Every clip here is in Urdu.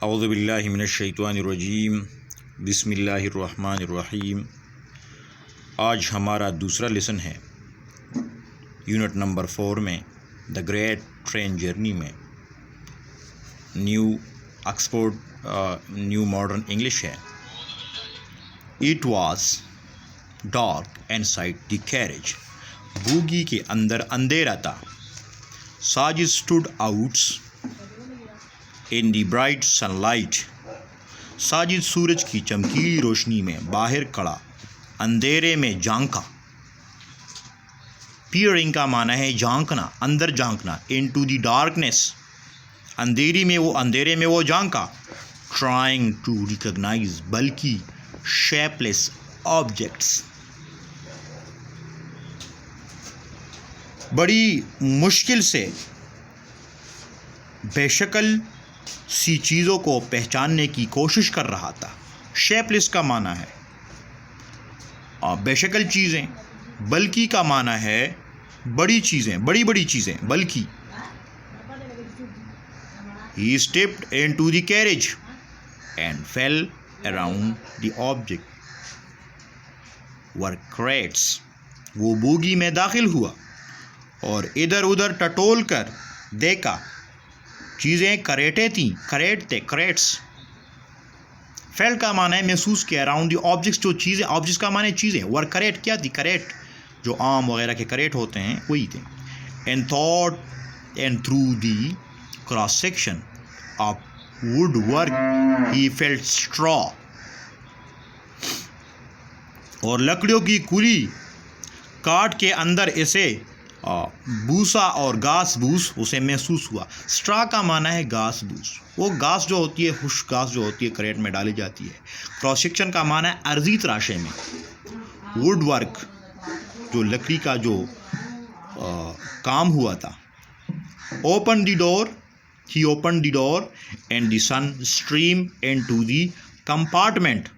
اعوذ باللہ من الشیطان الرجیم، بسم اللہ الرحمن الرحیم۔ آج ہمارا دوسرا لیسن ہے یونٹ نمبر 4 میں، دا گریٹ ٹرین جرنی میں۔ نیو ماڈرن انگلش ہے۔ It was dark in side the carriage, bogie کے اندر اندھیرا تھا۔ ساجد اسٹوڈ آؤٹس ان دی برائٹ سن لائٹ، ساجد سورج کی چمکیلی روشنی میں باہر کھڑا اندھیرے میں جھانکا۔ پیئرنگ کا معنی ہے جھانکنا، اندر جھانکنا۔ انٹو دی ڈارکنیس، اندھیرے میں وہ جھانکا۔ ٹرائنگ ٹو ریکگنائز، بلکہ شیپ لیس آبجیکٹس، بڑی مشکل سے بے شکل سی چیزوں کو پہچاننے کی کوشش کر رہا تھا۔ شیپ لیس کا معنی ہے بے شکل چیزیں، بلکہ کا معنی ہے بڑی چیزیں، بڑی چیزیں، بلکہ۔ He stepped into the carriage and fell around the object were crates. وہ بوگی میں داخل ہوا اور ادھر ادھر ٹٹول کر دیکھا، چیزیں کریٹیں تھیں، کریٹس۔ فیل کا معنی ہے محسوس کیا، اراؤنڈ دی آبجیکٹس، جو چیزیں، آبجیکٹس کا معنی ہے چیزیں، ور کریٹ کیا تھی، کریٹ جو آم وغیرہ کے کریٹ ہوتے ہیں وہی تھے۔ And thought and through the cross section of wood work he felt straw, اور لکڑیوں کی کلی کاٹ کے اندر اسے بوسا اور گھاس بوس اسے محسوس ہوا۔ اسٹرا کا معنی ہے گھاس بوس، وہ گھاس جو ہوتی ہے، خشک گھاس جو ہوتی ہے کریٹ میں ڈالی جاتی ہے۔ کراس سیکشن کا معنی ہے عرضی تراشے میں۔ ووڈ ورک جو لکڑی کا جو کام ہوا تھا۔ Open the door, he open the door and the sun stream into the compartment,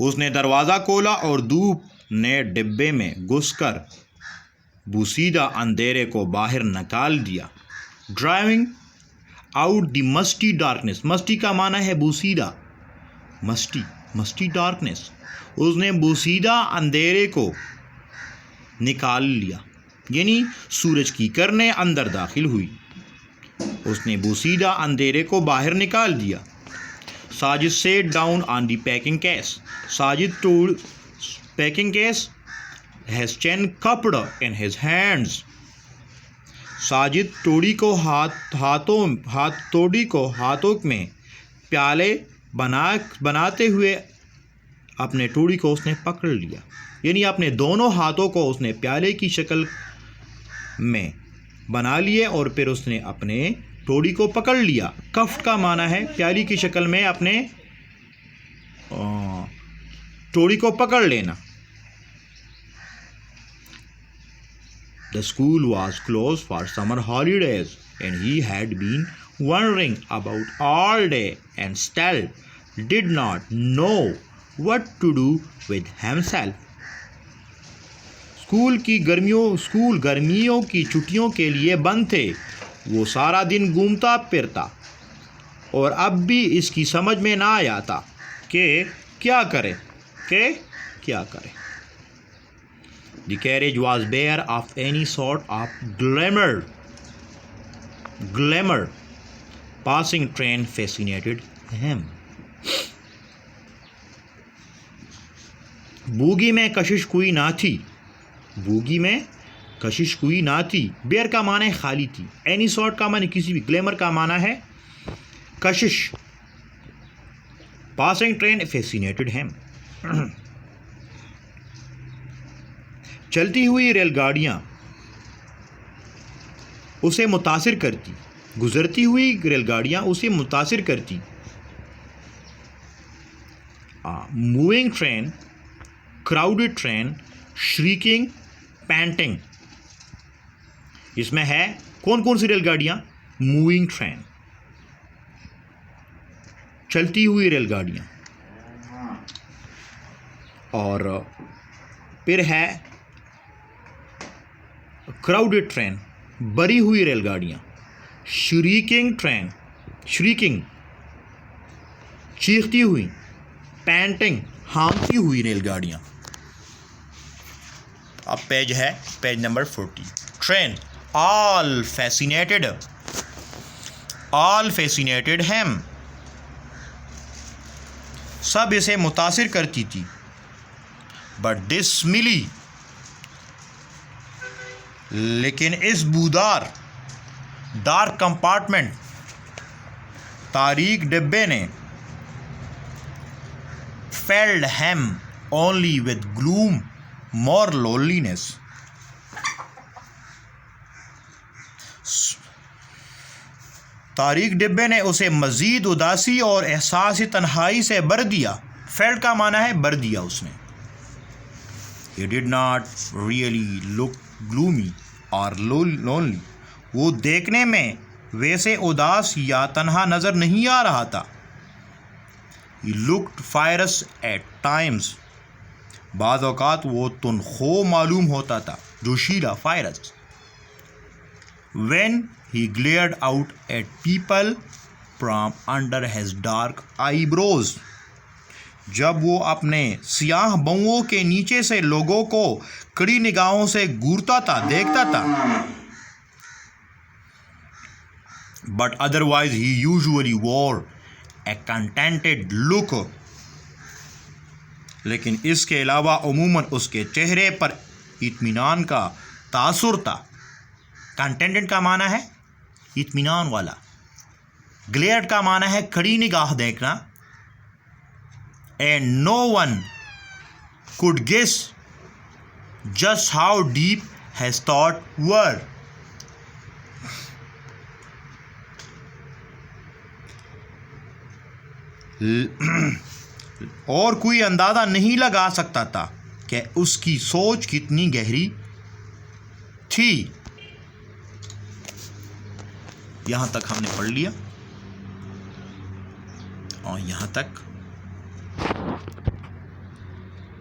اس نے دروازہ کھولا اور دھوپ نے ڈبے میں گھس کر بوسیدہ اندھیرے کو باہر نکال دیا۔ Driving out the misty darkness, misty کا معنی ہے بوسیدہ، مسٹی ڈارکنیس، اس نے بوسیدہ اندھیرے کو نکال لیا، یعنی سورج کی کرنیں اندر داخل ہوئی، اس نے بوسیدہ اندھیرے کو باہر نکال دیا۔ Sajid sat down on the packing case. Sajid told packing case has 10 cupped in his hands. Sajid توڑی کو ہاتھوں میں پیالے بناتے ہوئے اپنے توڑی کو اس نے پکڑ لیا، یعنی اپنے دونوں ہاتھوں کو اس نے پیالے کی شکل میں بنا لیے اور پھر اس نے اپنے توڑی کو پکڑ لیا۔ کفٹ کا معنی ہے پیالی کی شکل میں اپنے توڑی کو پکڑ لینا۔ The school was closed for summer holidays and he had been wandering about all day and still did not know what to do with himself. School گرمیوں کی چھٹیوں کے لیے بند تھے، وہ سارا دن گھومتا پھرتا اور اب بھی اس کی سمجھ میں نہ آیا تھا کہ کیا کرے۔ The carriage was bare of any sort of glamour. Passing train fascinated him. Bogie میں کشش کوئی نہ تھی۔ بیر کا معنی خالی تھی، اینی سارٹ کا معنی کسی بھی، گلیمر کا معنی ہے کشش۔ پاسنگ ٹرین فیسینیٹڈ ہیم، چلتی ہوئی ریل گاڑیاں اسے متاثر کرتی، گزرتی ہوئی ریل گاڑیاں اسے متاثر کرتی۔ Moving train, crowded train, shrieking, painting, اس میں ہے کون سی ریل گاڑیاں؟ موونگ ٹرین، چلتی ہوئی ریل گاڑیاں، اور پھر ہے کراؤڈڈ ٹرین، بھری ہوئی ریل گاڑیاں۔ شریکنگ ٹرین، شریکنگ چیختی ہوئی، پینٹنگ ہانپتی ہوئی ریل گاڑیاں. اب پیج ہے page number 40. Train all fascinated him. سب اسے متاثر کرتی تھی. بٹ دس ملی، لیکن اس بودار ڈارک کمپارٹمنٹ تاریک ڈبے نے filled him only with gloom, more loneliness. تاریک ڈبے نے اسے مزید اداسی اور احساس تنہائی سے بھر دیا. فیلڈ کا معنی ہے بھر دیا اس نے. He did not really look gloomy or lonely. وہ دیکھنے میں ویسے اداس یا تنہا نظر نہیں آ رہا تھا. He looked fierce at times. بعض اوقات وہ تنخو معلوم ہوتا تھا، جوشیلا، fierce. When he glared out at people from under his dark eyebrows. جب وہ اپنے سیاہ بؤوں کے نیچے سے لوگوں کو کڑی نگاہوں سے گورتا تھا، دیکھتا تھا. But otherwise he usually wore a contented look. لیکن اس کے علاوہ عموماً اس کے چہرے پر اطمینان کا تاثر تھا. کنٹینٹڈ کا معنی ہے اطمینان والا. گلیئرڈ کا معنی ہے کڑی نگاہ دیکھنا. And no one could guess just how deep his thoughts were. اور کوئی اندازہ نہیں لگا سکتا تھا کہ اس کی سوچ کتنی گہری تھی. یہاں تک ہم نے پڑھ لیا اور یہاں تک